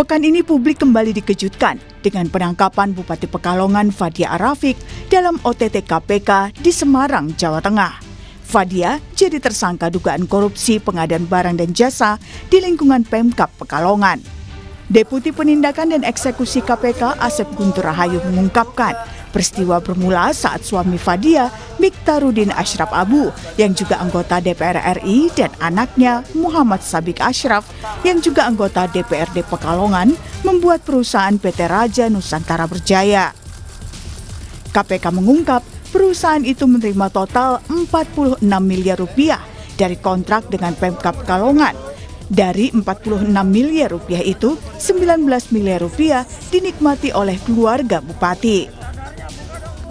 Pekan ini publik kembali dikejutkan dengan penangkapan Bupati Pekalongan Fadia Arafik dalam OTT KPK di Semarang, Jawa Tengah. Fadia jadi tersangka dugaan korupsi pengadaan barang dan jasa di lingkungan Pemkab Pekalongan. Deputi Penindakan dan Eksekusi KPK Asep Guntur Rahayu mengungkapkan peristiwa bermula saat suami Fadia, Miktarudin Ashraf Abu, yang juga anggota DPR RI, dan anaknya Muhammad Sabik Ashraf, yang juga anggota DPRD Pekalongan, membuat perusahaan PT Raja Nusantara Berjaya. KPK mengungkap perusahaan itu menerima total 46 miliar rupiah dari kontrak dengan Pemkab Pekalongan. Dari 46 miliar rupiah itu, 19 miliar rupiah dinikmati oleh keluarga Bupati.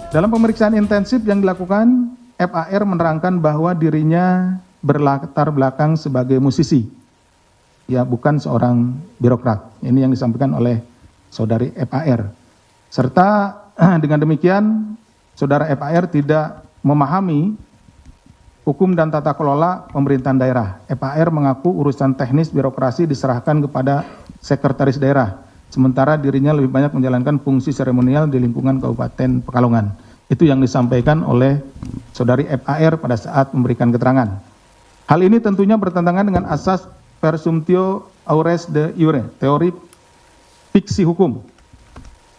Dalam pemeriksaan intensif yang dilakukan, FAR menerangkan bahwa dirinya berlatar belakang sebagai musisi, ya bukan seorang birokrat. Ini yang disampaikan oleh saudari FAR. Serta dengan demikian, saudara FAR tidak memahami hukum dan tata kelola pemerintahan daerah. FAR mengaku urusan teknis birokrasi diserahkan kepada sekretaris daerah, sementara dirinya lebih banyak menjalankan fungsi seremonial di lingkungan Kabupaten Pekalongan. Itu yang disampaikan oleh saudari FAR pada saat memberikan keterangan. Hal ini tentunya bertentangan dengan asas presumptio aures de iure, teori fiksi hukum.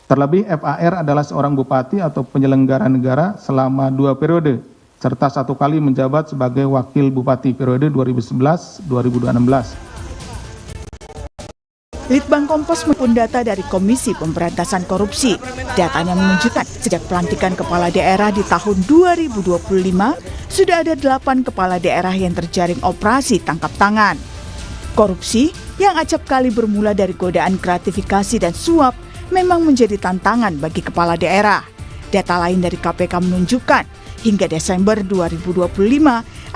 Terlebih FAR adalah seorang bupati atau penyelenggara negara selama 2 periode, serta 1 kali menjabat sebagai wakil bupati periode 2011-2016. Litbang Kompas menghimpun data dari Komisi Pemberantasan Korupsi. Datanya menunjukkan sejak pelantikan kepala daerah di tahun 2025, sudah ada 8 kepala daerah yang terjaring operasi tangkap tangan. Korupsi yang acap kali bermula dari godaan gratifikasi dan suap memang menjadi tantangan bagi kepala daerah. Data lain dari KPK menunjukkan hingga Desember 2025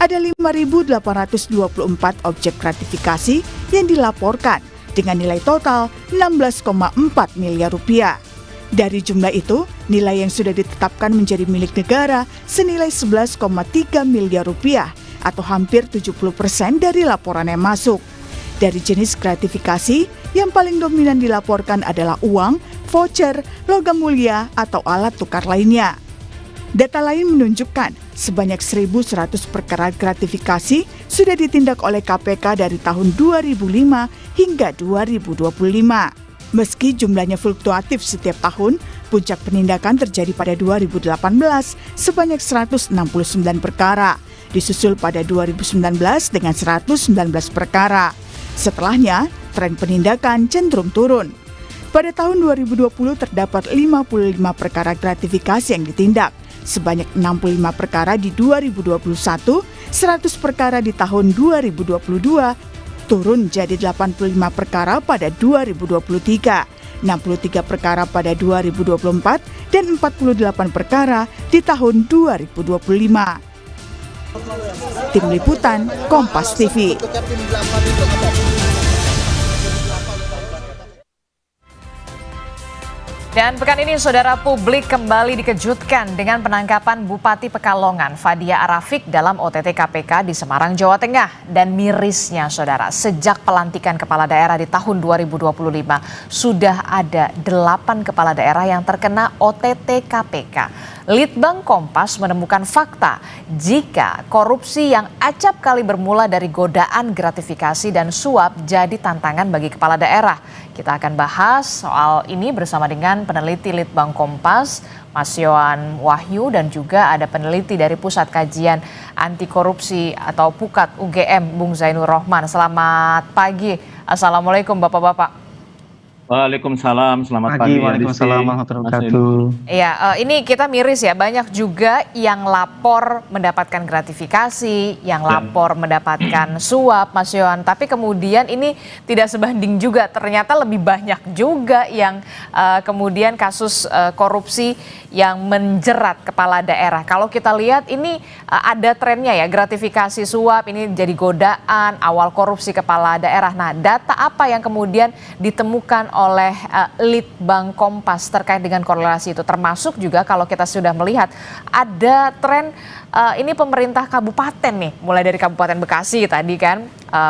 ada 5.824 objek gratifikasi yang dilaporkan dengan nilai total 16,4 miliar rupiah. Dari jumlah itu, nilai yang sudah ditetapkan menjadi milik negara senilai 11,3 miliar rupiah atau hampir 70% dari laporan yang masuk. Dari jenis gratifikasi, yang paling dominan dilaporkan adalah uang, voucher, logam mulia, atau alat tukar lainnya. Data lain menunjukkan sebanyak 1.100 perkara gratifikasi sudah ditindak oleh KPK dari tahun 2005 hingga 2025. Meski jumlahnya fluktuatif setiap tahun, puncak penindakan terjadi pada 2018 sebanyak 169 perkara, disusul pada 2019 dengan 119 perkara. Setelahnya, tren penindakan cenderung turun. Pada tahun 2020 terdapat 55 perkara gratifikasi yang ditindak, sebanyak 65 perkara di 2021, 100 perkara di tahun 2022, turun jadi 85 perkara pada 2023, 63 perkara pada 2024, dan 48 perkara di tahun 2025. Tim Liputan, Kompas TV. Dan pekan ini saudara, publik kembali dikejutkan dengan penangkapan Bupati Pekalongan Fadia Arafik dalam OTT KPK di Semarang, Jawa Tengah. Dan mirisnya saudara, sejak pelantikan kepala daerah di tahun 2025 sudah ada 8 kepala daerah yang terkena OTT KPK. Litbang Kompas menemukan fakta jika korupsi yang acap kali bermula dari godaan gratifikasi dan suap jadi tantangan bagi kepala daerah. Kita akan bahas soal ini bersama dengan peneliti Litbang Kompas, Mas Yohan Wahyu, dan juga ada peneliti dari Pusat Kajian Anti Korupsi atau PUKAT UGM, Bung Zainur Rohman. Selamat pagi. Assalamualaikum Bapak-Bapak. Waalaikumsalam, selamat pagi. Waalaikumsalam warahmatullahi wabarakatuh. Iya, ini kita miris ya, banyak juga yang lapor mendapatkan gratifikasi, yang lapor mendapatkan suap, Mas Yohan. Tapi kemudian ini tidak sebanding juga, ternyata lebih banyak juga yang kemudian kasus korupsi yang menjerat kepala daerah. Kalau kita lihat ini ada trennya ya, gratifikasi suap ini jadi godaan, awal korupsi kepala daerah. Nah, data apa yang kemudian ditemukan oleh Litbang Kompas terkait dengan korelasi itu? Termasuk juga kalau kita sudah melihat ada tren ini pemerintah kabupaten nih, mulai dari Kabupaten Bekasi tadi kan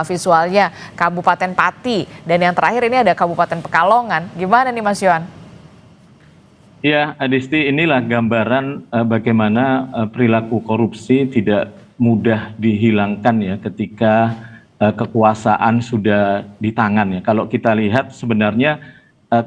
visualnya, Kabupaten Pati, dan yang terakhir ini ada Kabupaten Pekalongan. Gimana nih Mas Yohan? Ya, Adisti, inilah gambaran bagaimana perilaku korupsi tidak mudah dihilangkan ya ketika kekuasaan sudah di tangan ya. Kalau kita lihat sebenarnya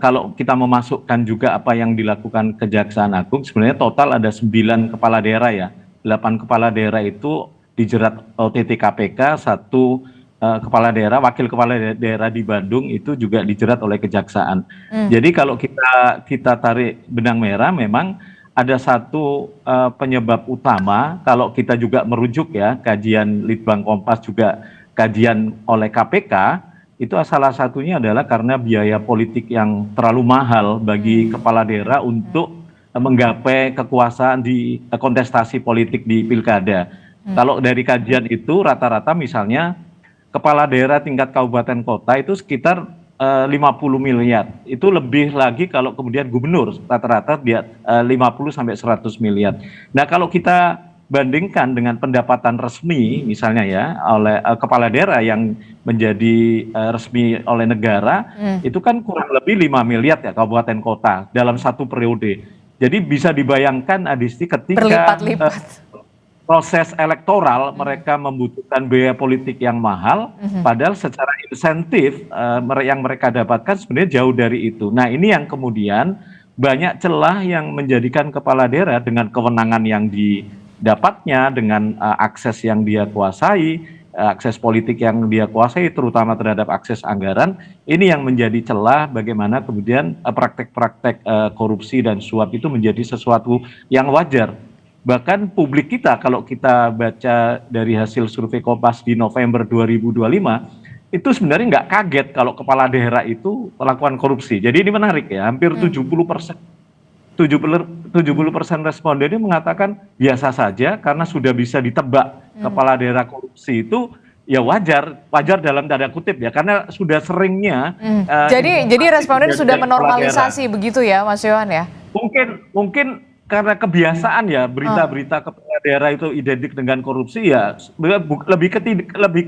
kalau kita memasukkan juga apa yang dilakukan Kejaksaan Agung, sebenarnya total ada 9 kepala daerah ya. 8 kepala daerah itu dijerat OTT KPK, 1 kepala daerah, wakil kepala daerah di Bandung itu juga dijerat oleh Kejaksaan. Jadi kalau kita tarik benang merah, memang ada satu penyebab utama. Kalau kita juga merujuk ya kajian Litbang Kompas juga kajian oleh KPK, itu salah satunya adalah karena biaya politik yang terlalu mahal bagi kepala daerah untuk menggapai kekuasaan di kontestasi politik di pilkada. Kalau dari kajian itu rata-rata misalnya kepala daerah tingkat kabupaten kota itu sekitar 50 miliar. Itu lebih lagi kalau kemudian gubernur rata-rata dia 50 sampai 100 miliar. Nah, kalau kita bandingkan dengan pendapatan resmi misalnya ya oleh kepala daerah yang menjadi resmi oleh negara, itu kan kurang lebih 5 miliar ya kabupaten kota dalam satu periode. Jadi bisa dibayangkan Adisti ketika proses elektoral mereka membutuhkan biaya politik yang mahal, padahal secara insentif yang mereka dapatkan sebenarnya jauh dari itu. Nah, ini yang kemudian banyak celah yang menjadikan kepala daerah dengan kewenangan yang didapatnya, dengan akses yang dia kuasai, akses politik yang dia kuasai, terutama terhadap akses anggaran, ini yang menjadi celah bagaimana kemudian praktek-praktek korupsi dan suap itu menjadi sesuatu yang wajar. Bahkan publik kita, kalau kita baca dari hasil survei Kompas di November 2025, itu sebenarnya nggak kaget kalau kepala daerah itu melakukan korupsi. Jadi ini menarik ya, hampir 70% respondennya mengatakan biasa saja karena sudah bisa ditebak kepala daerah korupsi itu ya wajar dalam tanda kutip ya, karena sudah seringnya. Jadi responden sudah menormalisasi begitu ya Mas Yohan ya? Mungkin karena kebiasaan ya berita-berita kepala daerah itu identik dengan korupsi ya lebih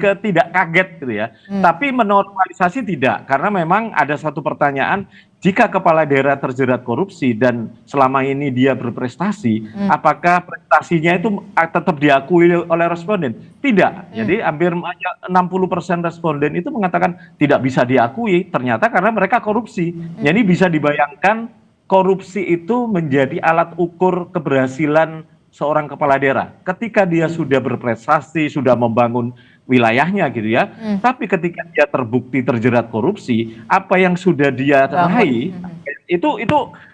ke tidak kaget gitu ya. Tapi menormalisasi tidak, karena memang ada satu pertanyaan, jika kepala daerah terjerat korupsi dan selama ini dia berprestasi, apakah prestasinya itu tetap diakui oleh responden? Tidak. Jadi hampir 60% responden itu mengatakan tidak bisa diakui, ternyata karena mereka korupsi. Jadi bisa dibayangkan korupsi itu menjadi alat ukur keberhasilan seorang kepala daerah. Ketika dia sudah berprestasi, sudah membangun wilayahnya gitu ya, tapi ketika dia terbukti terjerat korupsi, apa yang sudah dia raih itu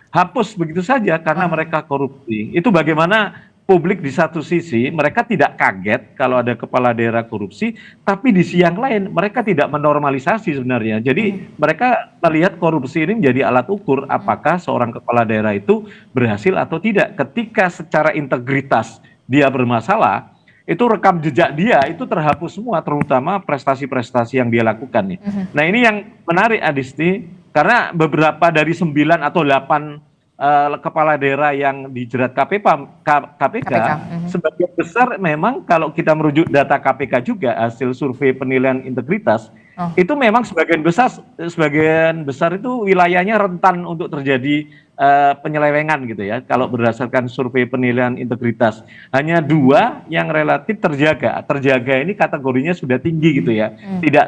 hapus begitu saja karena mereka korupsi. Itu bagaimana publik di satu sisi mereka tidak kaget kalau ada kepala daerah korupsi, tapi di sisi yang lain mereka tidak menormalisasi sebenarnya. Jadi mereka melihat korupsi ini menjadi alat ukur apakah seorang kepala daerah itu berhasil atau tidak. Ketika secara integritas dia bermasalah, itu rekam jejak dia itu terhapus semua, terutama prestasi-prestasi yang dia lakukan nih. Nah, ini yang menarik Adisti, karena beberapa dari 9 atau 8 kepala daerah yang dijerat KPK. Sebagian besar memang kalau kita merujuk data KPK juga hasil survei penilaian integritas, itu memang sebagian besar itu wilayahnya rentan untuk terjadi penyelewengan gitu ya. Kalau berdasarkan survei penilaian integritas, hanya 2 yang relatif terjaga ini kategorinya sudah tinggi gitu ya,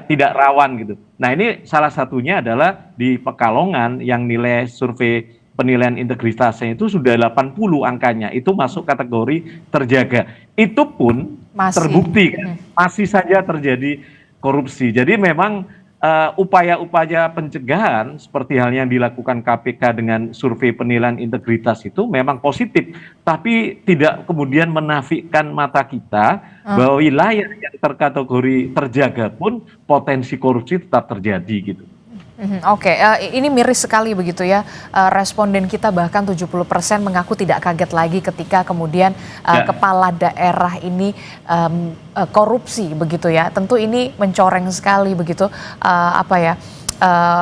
tidak rawan gitu. Nah, ini salah satunya adalah di Pekalongan yang nilai survei penilaian integritasnya itu sudah 80 angkanya, itu masuk kategori terjaga. Itu pun terbukti kan, masih saja terjadi korupsi. Jadi memang upaya-upaya pencegahan seperti halnya yang dilakukan KPK dengan survei penilaian integritas itu memang positif, tapi tidak kemudian menafikan mata kita bahwa wilayah yang terkategori terjaga pun potensi korupsi tetap terjadi gitu. Oke, ini miris sekali begitu ya. Responden kita bahkan 70% mengaku tidak kaget lagi ketika kemudian kepala daerah ini korupsi begitu ya. Tentu ini mencoreng sekali begitu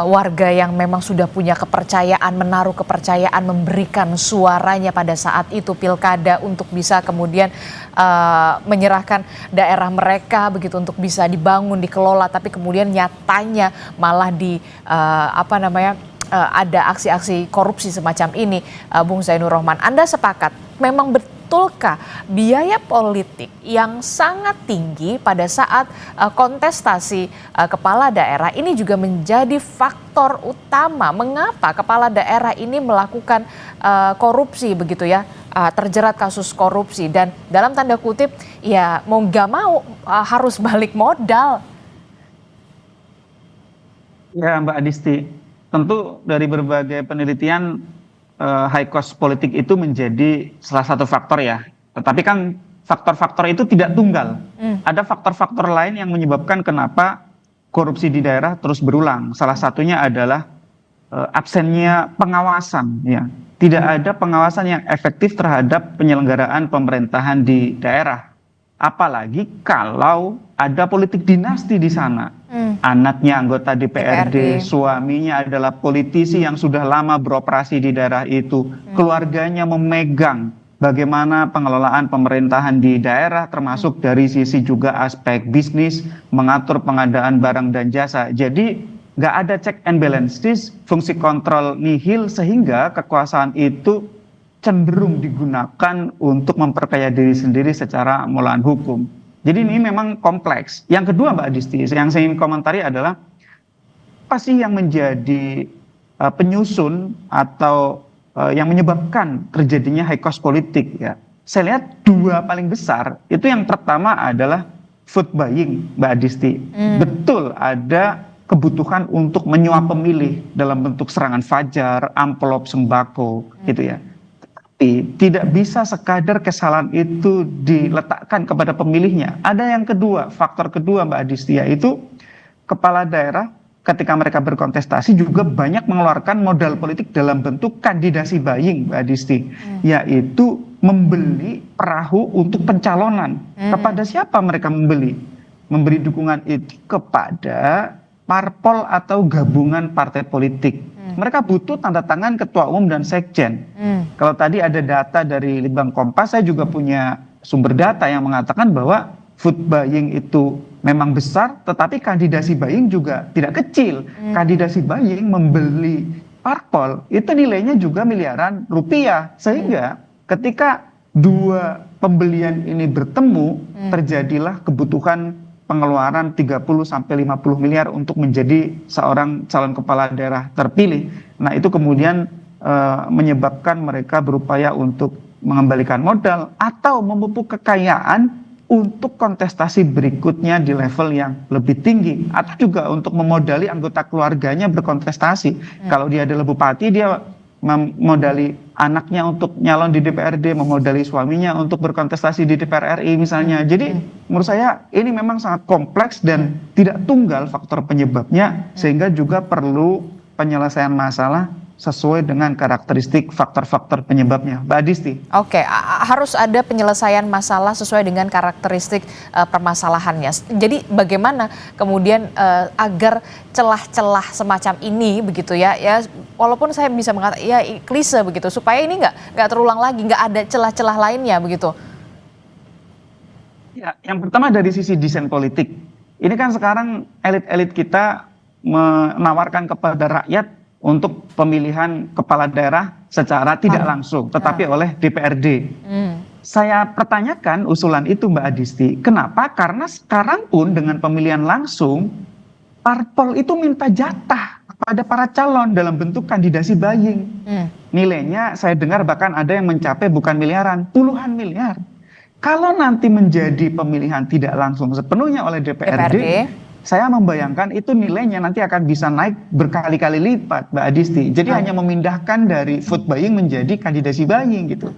warga yang memang sudah punya kepercayaan, menaruh kepercayaan, memberikan suaranya pada saat itu pilkada untuk bisa kemudian menyerahkan daerah mereka begitu untuk bisa dibangun, dikelola, tapi kemudian nyatanya malah ada aksi-aksi korupsi semacam ini. Bung Zainur Rohman, Anda sepakat memang betulkah biaya politik yang sangat tinggi pada saat kontestasi kepala daerah ini juga menjadi faktor utama mengapa kepala daerah ini melakukan korupsi begitu ya, terjerat kasus korupsi dan dalam tanda kutip ya mau gak mau harus balik modal? Ya Mbak Adisti, tentu dari berbagai penelitian high cost politik itu menjadi salah satu faktor ya. Tetapi kan faktor-faktor itu tidak tunggal. Ada faktor-faktor lain yang menyebabkan kenapa korupsi di daerah terus berulang. Salah satunya adalah absennya pengawasan ya. Tidak ada pengawasan yang efektif terhadap penyelenggaraan pemerintahan di daerah. Apalagi kalau ada politik dinasti di sana. Anaknya anggota DPRD, suaminya adalah politisi yang sudah lama beroperasi di daerah itu. Keluarganya memegang bagaimana pengelolaan pemerintahan di daerah, termasuk dari sisi juga aspek bisnis, mengatur pengadaan barang dan jasa. Jadi nggak ada check and balances, fungsi kontrol nihil, sehingga kekuasaan itu cenderung digunakan untuk memperkaya diri sendiri secara melawan hukum. Jadi ini memang kompleks. Yang kedua Mbak Adisti, yang saya ingin komentari adalah apa sih yang menjadi penyusun atau yang menyebabkan terjadinya high cost politik ya. Saya lihat dua paling besar, itu yang pertama adalah vote buying Mbak Adisti. Betul ada kebutuhan untuk menyuap pemilih dalam bentuk serangan fajar, amplop sembako gitu ya. Tidak bisa sekadar kesalahan itu diletakkan kepada pemilihnya. Ada yang kedua, faktor kedua Mbak Adisti, yaitu kepala daerah ketika mereka berkontestasi juga banyak mengeluarkan modal politik dalam bentuk kandidasi buying Mbak Adisti, yaitu membeli perahu untuk pencalonan. Kepada siapa mereka membeli? Memberi dukungan itu kepada parpol atau gabungan partai politik. Mereka butuh tanda tangan ketua umum dan sekjen. Kalau tadi ada data dari Litbang Kompas, saya juga punya sumber data yang mengatakan bahwa vote buying itu memang besar, tetapi kandidasi buying juga tidak kecil. Kandidasi buying membeli parpol itu nilainya juga miliaran rupiah. Sehingga ketika dua pembelian ini bertemu, terjadilah kebutuhan pengeluaran 30-50 miliar untuk menjadi seorang calon kepala daerah terpilih. Nah itu kemudian menyebabkan mereka berupaya untuk mengembalikan modal atau memupuk kekayaan untuk kontestasi berikutnya di level yang lebih tinggi. Atau juga untuk memodali anggota keluarganya berkontestasi. Kalau dia adalah bupati, dia memodali anaknya untuk nyalon di DPRD, memodali suaminya untuk berkontestasi di DPR RI misalnya. Jadi menurut saya ini memang sangat kompleks dan tidak tunggal faktor penyebabnya, sehingga juga perlu penyelesaian masalah sesuai dengan karakteristik faktor-faktor penyebabnya. Mbak Adisti. Oke, harus ada penyelesaian masalah sesuai dengan karakteristik permasalahannya. Jadi bagaimana kemudian agar celah-celah semacam ini begitu ya, walaupun saya bisa mengatakan ya klise begitu, supaya ini nggak terulang lagi, nggak ada celah-celah lainnya begitu. Ya, yang pertama dari sisi desain politik. Ini kan sekarang elit-elit kita menawarkan kepada rakyat untuk pemilihan kepala daerah secara tidak langsung, tetapi oleh DPRD. Saya pertanyakan usulan itu Mbak Adisti, kenapa? Karena sekarang pun dengan pemilihan langsung, parpol itu minta jatah kepada para calon dalam bentuk kandidasi buying. Nilainya saya dengar bahkan ada yang mencapai bukan miliaran, puluhan miliar. Kalau nanti menjadi pemilihan tidak langsung sepenuhnya oleh DPRD. Saya membayangkan itu nilainya nanti akan bisa naik berkali-kali lipat, Mbak Adisti. Jadi hanya memindahkan dari vote buying menjadi kandidasi buying gitu.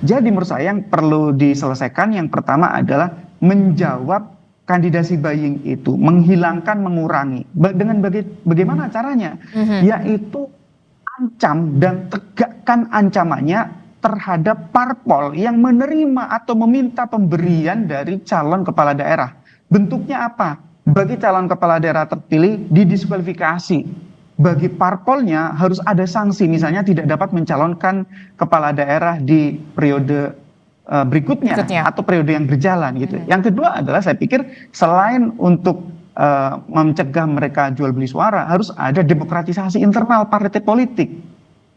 Jadi menurut saya yang perlu diselesaikan yang pertama adalah menjawab kandidasi buying itu, menghilangkan, mengurangi. Dengan bagaimana caranya? Yaitu ancam dan tegakkan ancamannya terhadap parpol yang menerima atau meminta pemberian dari calon kepala daerah. Bentuknya apa? Bagi calon kepala daerah terpilih didiskualifikasi. Bagi parpolnya harus ada sanksi, misalnya tidak dapat mencalonkan kepala daerah di periode berikutnya atau periode yang berjalan gitu. Yang kedua adalah saya pikir selain untuk mencegah mereka jual beli suara, harus ada demokratisasi internal partai politik.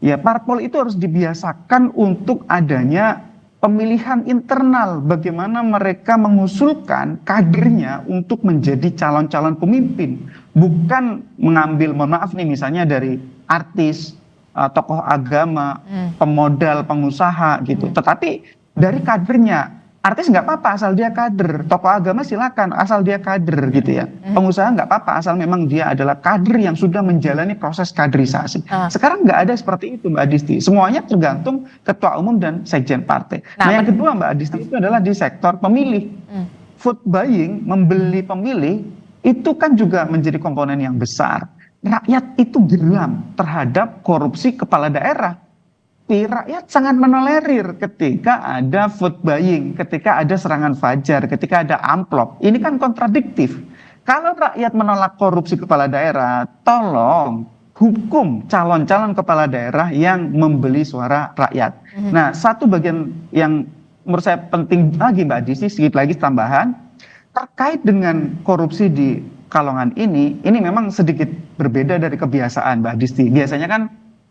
Ya, parpol itu harus dibiasakan untuk adanya pemilihan internal, bagaimana mereka mengusulkan kadernya untuk menjadi calon-calon pemimpin, bukan mengambil, mohon maaf nih, misalnya dari artis, tokoh agama, pemodal, pengusaha gitu, tetapi dari kadernya. Artis nggak apa-apa asal dia kader, tokoh agama silakan asal dia kader gitu ya, pengusaha nggak apa-apa asal memang dia adalah kader yang sudah menjalani proses kaderisasi. Sekarang nggak ada seperti itu, Mbak Adisti, semuanya tergantung ketua umum dan sekjen partai. Nah, yang kedua, Mbak Adisti, itu adalah di sektor pemilih. Vote buying, membeli pemilih, itu kan juga menjadi komponen yang besar. Rakyat itu geram terhadap korupsi kepala daerah. Rakyat sangat menolerir ketika ada vote buying, ketika ada serangan fajar, ketika ada amplop. Ini kan kontradiktif. Kalau rakyat menolak korupsi kepala daerah, tolong hukum calon-calon kepala daerah yang membeli suara rakyat. Nah, satu bagian yang menurut saya penting lagi, Mbak Adisti, sedikit lagi tambahan, terkait dengan korupsi di Kalongan ini memang sedikit berbeda dari kebiasaan, Mbak Adisti. Biasanya kan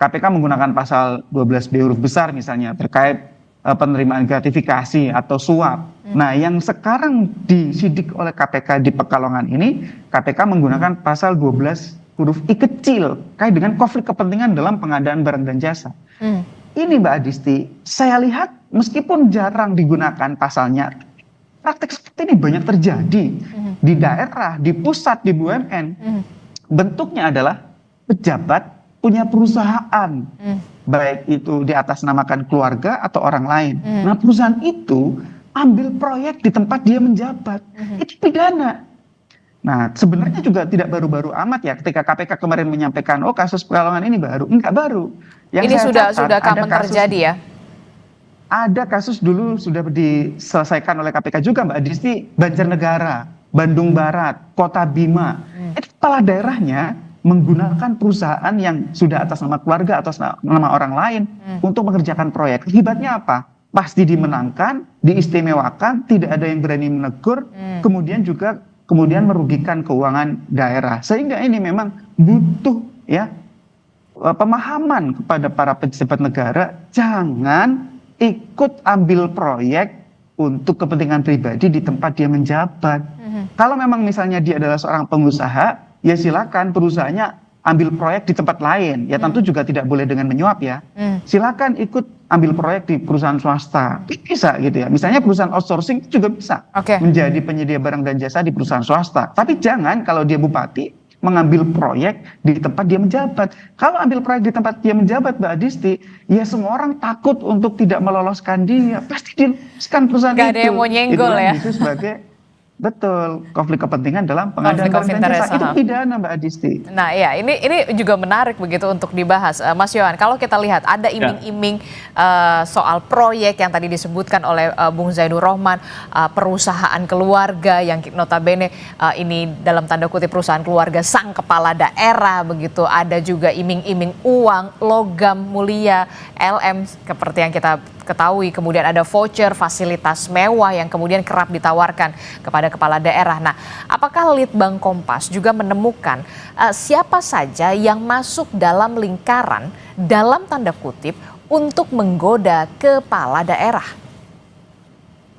KPK menggunakan pasal 12B huruf besar misalnya terkait penerimaan gratifikasi atau suap. Nah, yang sekarang disidik oleh KPK di Pekalongan ini, KPK menggunakan pasal 12 huruf I kecil terkait dengan konflik kepentingan dalam pengadaan barang dan jasa. Ini, Mbak Adisti, saya lihat meskipun jarang digunakan pasalnya, praktek seperti ini banyak terjadi di daerah, di pusat, di BUMN. Bentuknya adalah pejabat punya perusahaan, baik itu di atas namakan keluarga atau orang lain. Nah, perusahaan itu ambil proyek di tempat dia menjabat, itu pidana. Nah, sebenarnya juga tidak baru-baru amat ya, ketika KPK kemarin menyampaikan, oh kasus Pekalongan ini baru, enggak baru. Yang ini sudah common terjadi ya? Ada kasus dulu sudah diselesaikan oleh KPK juga, Mbak Adisti, Banjarnegara, Bandung Barat, Kota Bima, itu kepala daerahnya menggunakan perusahaan yang sudah atas nama keluarga, atas nama orang lain untuk mengerjakan proyek. Akibatnya apa? Pasti dimenangkan, diistimewakan, tidak ada yang berani menegur, kemudian merugikan keuangan daerah. Sehingga ini memang butuh ya pemahaman kepada para pejabat negara, jangan ikut ambil proyek untuk kepentingan pribadi di tempat dia menjabat. Kalau memang misalnya dia adalah seorang pengusaha, ya silakan perusahaannya ambil proyek di tempat lain. Ya tentu juga tidak boleh dengan menyuap ya. Silakan ikut ambil proyek di perusahaan swasta. Bisa gitu ya. Misalnya perusahaan outsourcing juga bisa menjadi penyedia barang dan jasa di perusahaan swasta. Tapi jangan kalau dia bupati mengambil proyek di tempat dia menjabat. Kalau ambil proyek di tempat dia menjabat, Mbak Adisti, ya semua orang takut untuk tidak meloloskan dia. Pasti diloloskan perusahaan itu. Gak ada yang mau nyenggol ya. Itu sebagai betul, konflik kepentingan dalam pengadaan barang dan jasa, itu pidana, Mbak Adisti. Nah ya, ini juga menarik begitu untuk dibahas. Mas Yohan, kalau kita lihat ada iming-iming soal proyek yang tadi disebutkan oleh Bung Zainur Rohman, perusahaan keluarga yang notabene ini dalam tanda kutip perusahaan keluarga sang kepala daerah begitu. Ada juga iming-iming uang, logam mulia, LM seperti yang kita ketahui, kemudian ada voucher fasilitas mewah yang kemudian kerap ditawarkan kepada kepala daerah. Nah, apakah Litbang Kompas juga menemukan siapa saja yang masuk dalam lingkaran dalam tanda kutip untuk menggoda kepala daerah?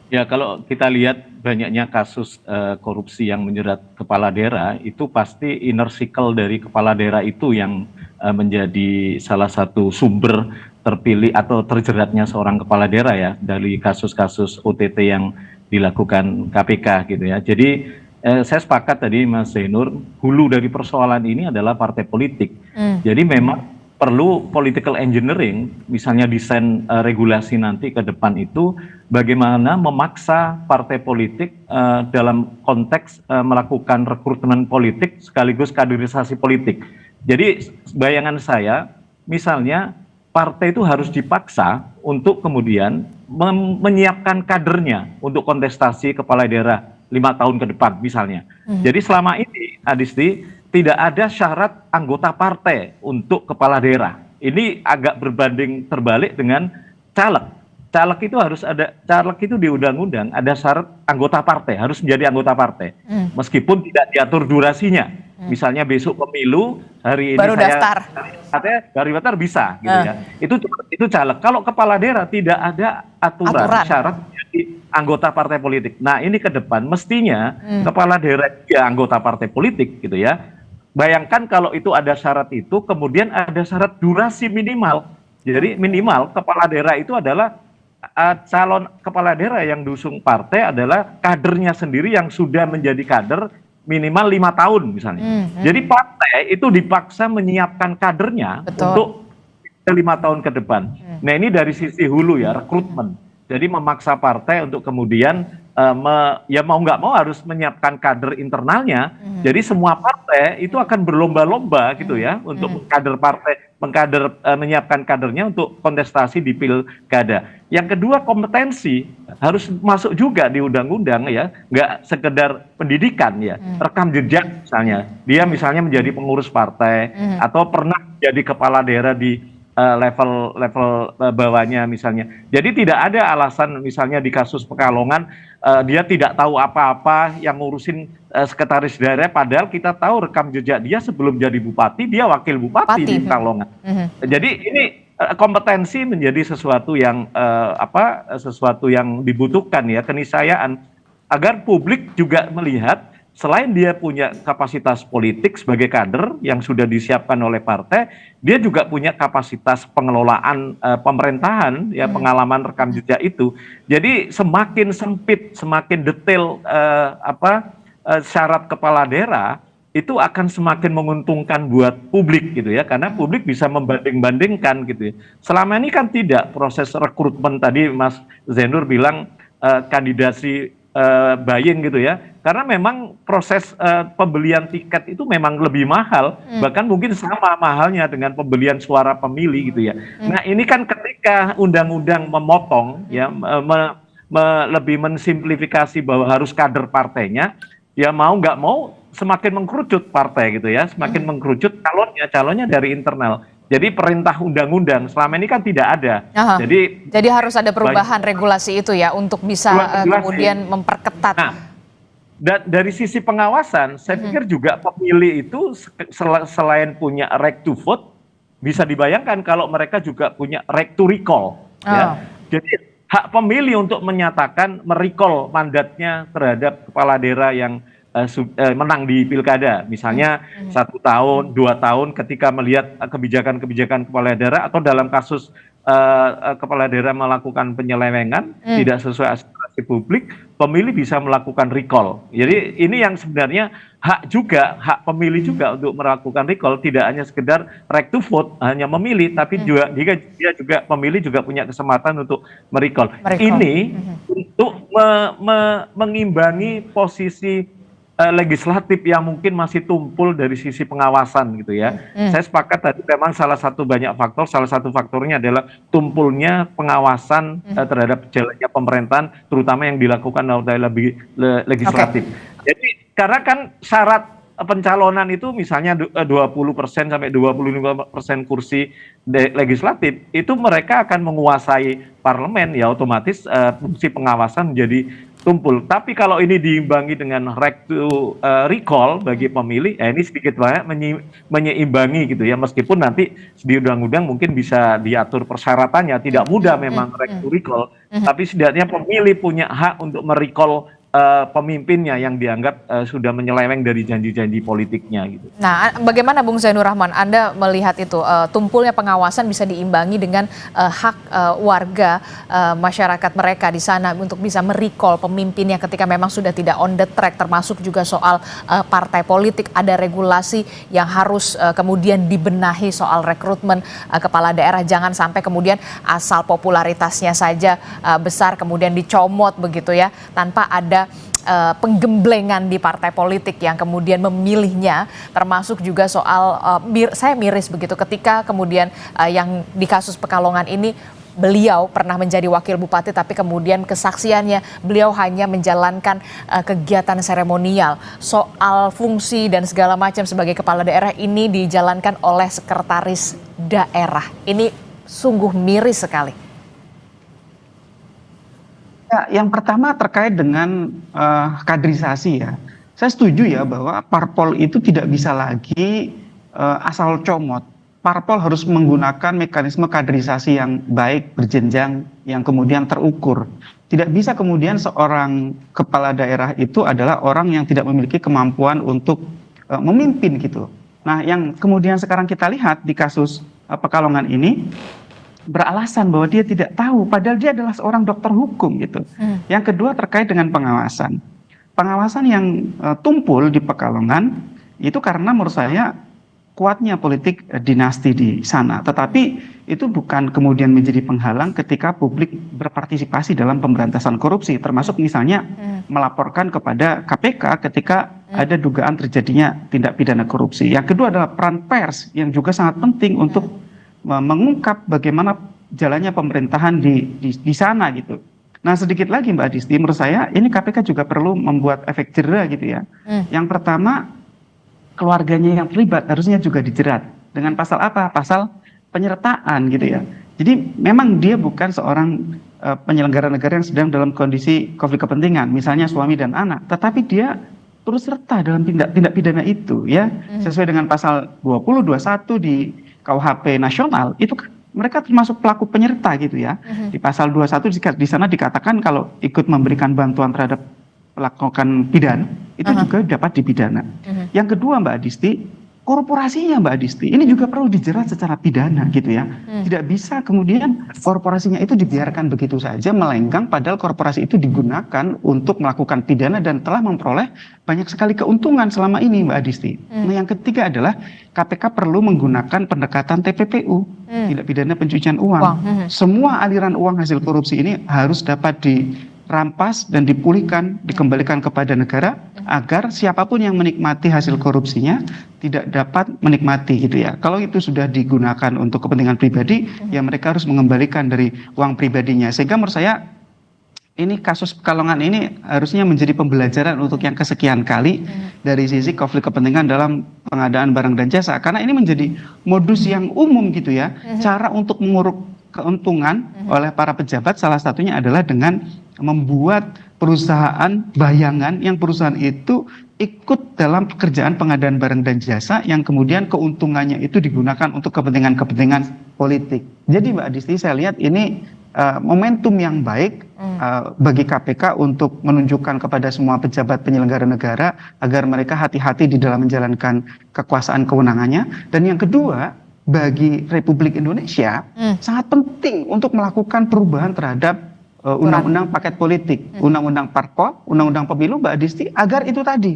Ya, kalau kita lihat banyaknya kasus korupsi yang menjerat kepala daerah, itu pasti inner circle dari kepala daerah itu yang menjadi salah satu sumber terpilih atau terjeratnya seorang kepala daerah ya dari kasus-kasus OTT yang dilakukan KPK gitu ya. Jadi saya sepakat tadi Mas Zainur, hulu dari persoalan ini adalah partai politik. Jadi memang perlu political engineering, misalnya desain regulasi nanti ke depan itu bagaimana memaksa partai politik dalam konteks melakukan rekrutmen politik sekaligus kaderisasi politik. Jadi bayangan saya, misalnya partai itu harus dipaksa untuk kemudian menyiapkan kadernya untuk kontestasi kepala daerah 5 tahun ke depan misalnya. Jadi selama ini, Adisti, tidak ada syarat anggota partai untuk kepala daerah. Ini agak berbanding terbalik dengan caleg. Caleg itu harus ada, caleg itu di undang-undang ada syarat anggota partai, harus menjadi anggota partai. Meskipun tidak diatur durasinya. Misalnya besok pemilu, hari ini Baru saya daftar. katanya dari daftar bisa gitu ya. Itu caleg. Kalau kepala daerah tidak ada aturan. Syarat menjadi anggota partai politik. Nah, ini ke depan mestinya kepala daerah ya anggota partai politik gitu ya. Bayangkan kalau itu ada syarat itu, kemudian ada syarat durasi minimal. Jadi minimal kepala daerah itu adalah calon kepala daerah yang diusung partai adalah kadernya sendiri yang sudah menjadi kader minimal 5 tahun misalnya. Jadi partai itu dipaksa menyiapkan kadernya untuk 5 tahun ke depan. Nah, ini dari sisi hulu ya, rekrutmen. Jadi memaksa partai untuk kemudian ya mau nggak mau harus menyiapkan kader internalnya. Jadi semua partai itu akan berlomba-lomba gitu ya untuk kader partai menyiapkan kadernya untuk kontestasi di pilkada. Yang kedua, kompetensi harus masuk juga di undang-undang ya, nggak sekedar pendidikan ya, rekam jejak misalnya. Dia misalnya menjadi pengurus partai atau pernah jadi kepala daerah di level bawahnya misalnya. Jadi tidak ada alasan misalnya di kasus Pekalongan dia tidak tahu apa-apa yang ngurusin sekretaris daerah, padahal kita tahu rekam jejak dia sebelum jadi bupati dia wakil bupati di Pekalongan. Jadi ini kompetensi menjadi sesuatu yang sesuatu yang dibutuhkan ya, keniscayaan agar publik juga melihat selain dia punya kapasitas politik sebagai kader yang sudah disiapkan oleh partai, dia juga punya kapasitas pengelolaan pemerintahan, ya pengalaman rekam jejak itu. Jadi semakin sempit, semakin detail syarat kepala daerah itu akan semakin menguntungkan buat publik gitu ya, karena publik bisa membanding-bandingkan gitu ya. Selama ini kan tidak, proses rekrutmen tadi Mas Zainur bilang kandidasi buying gitu ya, karena memang proses pembelian tiket itu memang lebih mahal, bahkan mungkin sama mahalnya dengan pembelian suara pemilih gitu ya. Nah ini kan ketika undang-undang memotong ya, lebih mensimplifikasi bahwa harus kader partainya, ya mau nggak mau semakin mengkerucut partai gitu ya, semakin mengkerucut calonnya dari internal. Jadi perintah undang-undang selama ini kan tidak ada. Jadi harus ada perubahan regulasi itu ya untuk bisa kemudian memperketat. Nah, dari sisi pengawasan, saya pikir juga pemilih itu selain punya right to vote, bisa dibayangkan kalau mereka juga punya right to recall. Ya. Jadi hak pemilih untuk menyatakan merecall mandatnya terhadap kepala daerah yang menang di pilkada, misalnya 1 tahun, 2 tahun, ketika melihat kebijakan-kebijakan kepala daerah atau dalam kasus kepala daerah melakukan penyelewengan tidak sesuai aspirasi publik, pemilih bisa melakukan recall. Jadi ini yang sebenarnya hak pemilih juga untuk melakukan recall, tidak hanya sekedar right to vote, hanya memilih, tapi juga dia juga pemilih juga punya kesempatan untuk merecall. Ini untuk mengimbangi posisi legislatif yang mungkin masih tumpul dari sisi pengawasan gitu ya. Saya sepakat tadi memang salah satu faktornya adalah tumpulnya pengawasan terhadap jalannya pemerintahan, terutama yang dilakukan oleh legislatif. Jadi karena kan syarat pencalonan itu misalnya 20% sampai 25% kursi legislatif, itu mereka akan menguasai parlemen, ya otomatis fungsi pengawasan menjadi tumpul. Tapi kalau ini diimbangi dengan right to recall bagi pemilih, ini sedikit banyak menyeimbangi gitu ya, meskipun nanti di undang-undang mungkin bisa diatur persyaratannya, tidak mudah memang right to recall, tapi setidaknya pemilih punya hak untuk merecall pemimpinnya yang dianggap sudah menyeleweng dari janji-janji politiknya gitu. Nah, bagaimana Bung Zainur Rahman, Anda melihat itu tumpulnya pengawasan bisa diimbangi dengan hak warga masyarakat mereka di sana untuk bisa merecall pemimpinnya ketika memang sudah tidak on the track, termasuk juga soal partai politik, ada regulasi yang harus kemudian dibenahi soal rekrutmen kepala daerah, jangan sampai kemudian asal popularitasnya saja besar kemudian dicomot begitu ya, tanpa ada penggemblengan di partai politik yang kemudian memilihnya, termasuk juga soal saya miris begitu ketika kemudian yang di kasus Pekalongan ini beliau pernah menjadi wakil bupati tapi kemudian kesaksiannya beliau hanya menjalankan kegiatan seremonial, soal fungsi dan segala macam sebagai kepala daerah ini dijalankan oleh sekretaris daerah. Ini sungguh miris sekali. Ya, yang pertama terkait dengan kaderisasi ya. Saya setuju ya bahwa parpol itu tidak bisa lagi asal comot. Parpol harus menggunakan mekanisme kaderisasi yang baik, berjenjang, yang kemudian terukur. Tidak bisa kemudian seorang kepala daerah itu adalah orang yang tidak memiliki kemampuan untuk memimpin gitu. Nah, yang kemudian sekarang kita lihat di kasus Pekalongan ini, beralasan bahwa dia tidak tahu, padahal dia adalah seorang dokter hukum gitu. Yang kedua terkait dengan pengawasan. Pengawasan yang tumpul di Pekalongan itu karena menurut saya kuatnya politik dinasti di sana. Tetapi itu bukan kemudian menjadi penghalang ketika publik berpartisipasi dalam pemberantasan korupsi, termasuk misalnya melaporkan kepada KPK ketika ada dugaan terjadinya tindak pidana korupsi. Yang kedua adalah peran pers yang juga sangat penting untuk mengungkap bagaimana jalannya pemerintahan di sana gitu. Nah, sedikit lagi Mbak Adisti, menurut saya ini KPK juga perlu membuat efek jera gitu ya. Yang pertama, keluarganya yang terlibat harusnya juga dijerat. Dengan pasal apa? Pasal penyertaan gitu ya. Jadi memang dia bukan seorang penyelenggara negara yang sedang dalam kondisi konflik kepentingan, misalnya suami dan anak, tetapi dia turut serta dalam tindak pidana itu ya, sesuai dengan pasal 20, 21 di KUHP nasional, itu mereka termasuk pelaku penyerta gitu ya. Di pasal 21 di sana dikatakan kalau ikut memberikan bantuan terhadap melakukan pidana, itu juga dapat dipidana. Yang kedua Mbak Adisti, korporasinya Mbak Adisti, ini juga perlu dijerat secara pidana gitu ya. Tidak bisa kemudian korporasinya itu dibiarkan begitu saja melenggang, padahal korporasi itu digunakan untuk melakukan pidana dan telah memperoleh banyak sekali keuntungan selama ini Mbak Adisti. Nah, yang ketiga adalah KPK perlu menggunakan pendekatan TPPU, tindak pidana pencucian uang. Semua aliran uang hasil korupsi ini harus dapat dirampas dan dipulihkan, dikembalikan kepada negara agar siapapun yang menikmati hasil korupsinya tidak dapat menikmati gitu ya. Kalau itu sudah digunakan untuk kepentingan pribadi, ya mereka harus mengembalikan dari uang pribadinya. Sehingga menurut saya ini kasus Pekalongan ini harusnya menjadi pembelajaran untuk yang kesekian kali dari sisi konflik kepentingan dalam pengadaan barang dan jasa. Karena ini menjadi modus yang umum gitu ya. Cara untuk menguruk keuntungan oleh para pejabat salah satunya adalah dengan membuat perusahaan bayangan yang perusahaan itu ikut dalam pekerjaan pengadaan barang dan jasa yang kemudian keuntungannya itu digunakan untuk kepentingan-kepentingan politik. Jadi Mbak Adisti, saya lihat ini momentum yang baik bagi KPK untuk menunjukkan kepada semua pejabat penyelenggara negara agar mereka hati-hati di dalam menjalankan kekuasaan kewenangannya. Dan yang kedua, bagi Republik Indonesia sangat penting untuk melakukan perubahan terhadap undang-undang paket politik, undang-undang parpol, undang-undang pemilu Mbak Adisti, agar itu tadi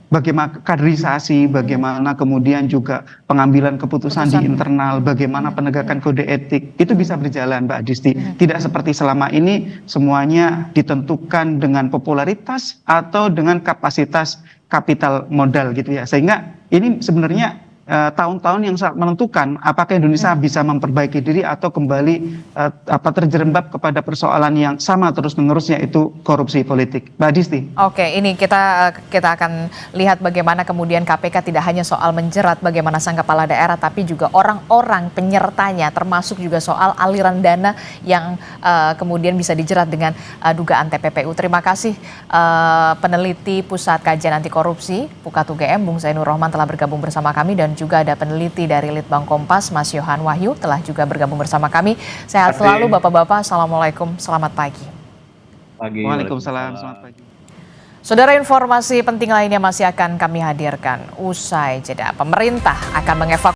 bagaimana kaderisasi, bagaimana kemudian juga pengambilan keputusan di internal, bagaimana penegakan kode etik, itu bisa berjalan Mbak Adisti. Tidak seperti selama ini semuanya ditentukan dengan popularitas atau dengan kapasitas kapital modal gitu ya. Sehingga ini sebenarnya tahun-tahun yang sangat menentukan apakah Indonesia bisa memperbaiki diri atau kembali terjerembab kepada persoalan yang sama terus-menerus, yaitu korupsi politik. Mbak Adisti. Oke, ini kita akan lihat bagaimana kemudian KPK tidak hanya soal menjerat bagaimana sang kepala daerah, tapi juga orang-orang penyertanya, termasuk juga soal aliran dana yang kemudian bisa dijerat dengan dugaan TPPU. Terima kasih peneliti Pusat Kajian Anti Korupsi Pukat UGM, Bung Zainur Rahman telah bergabung bersama kami, dan juga ada peneliti dari Litbang Kompas, Mas Yohan Wahyu telah juga bergabung bersama kami. Sehat selalu Bapak-Bapak, Assalamualaikum, selamat pagi. Waalaikumsalam, selamat pagi. Saudara, informasi penting lainnya masih akan kami hadirkan usai jeda. Pemerintah akan mengevakuasi